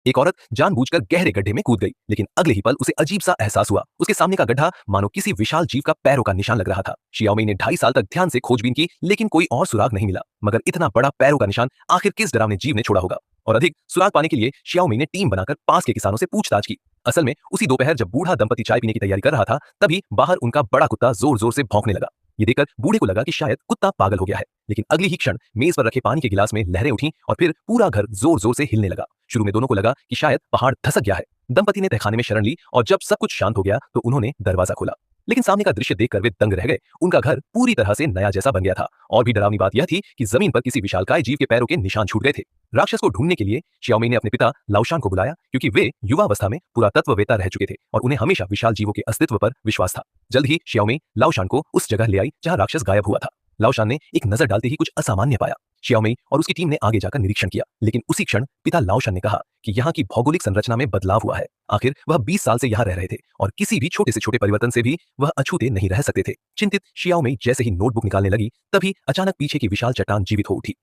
एक औरत जानबूझकर गहरे गड्ढे में कूद गई, लेकिन अगले ही पल उसे अजीब सा एहसास हुआ। उसके सामने का गड्ढा मानो किसी विशाल जीव का पैरों का निशान लग रहा था। शियाओमी ने 2.5 साल तक ध्यान से खोजबीन की, लेकिन कोई और सुराग नहीं मिला। मगर इतना बड़ा पैरों का निशान आखिर किस डरावने जीव ने छोड़ा होगा? और अधिक सुराग पाने के लिए शियाओमी ने टीम बनाकर पास के किसानों से पूछताछ की। असल में उसी दोपहर जब बूढ़ा दंपति चाय पीने की तैयारी कर रहा था, तभी बाहर उनका बड़ा कुत्ता जोर जोर से भौंकने लगा। ये देखकर बूढ़े को लगा कि शायद कुत्ता पागल हो गया है, लेकिन अगली ही क्षण मेज पर रखे पानी के गिलास में लहरें उठी और फिर पूरा घर जोर जोर से हिलने लगा। शुरू में दोनों को लगा कि शायद पहाड़ धसक गया है। दंपति ने तहखाने में शरण ली और जब सब कुछ शांत हो गया तो उन्होंने दरवाजा खोला, लेकिन सामने का दृश्य देखकर वे दंग रह गए। उनका घर पूरी तरह से नया जैसा बन गया था। और भी डरावनी बात यह थी कि जमीन पर किसी विशालकाय जीव के पैरों के निशान छूट गए थे। राक्षस को ढूंढने के लिए शियाओमी ने अपने पिता लाओशान को बुलाया, क्योंकि वे युवावस्था में पुरातत्ववेत्ता रह चुके थे और उन्हें हमेशा विशाल जीवों के अस्तित्व पर विश्वास था। जल्द ही शियाओमी लाओशान को उस जगह ले आई जहां राक्षस गायब हुआ था। लाओशान ने एक नजर डालते ही कुछ असामान्य पाया। शियाओमी और उसकी टीम ने आगे जाकर निरीक्षण किया, लेकिन उसी क्षण पिता लाओशान ने कहा कि यहाँ की भौगोलिक संरचना में बदलाव हुआ है। आखिर वह 20 साल से यहाँ रह रहे थे और किसी भी छोटे से छोटे परिवर्तन से भी वह अछूते नहीं रह सकते थे। चिंतित शियाओमी जैसे ही नोटबुक निकालने लगी, तभी अचानक पीछे की विशाल चट्टान जीवित हो उठी।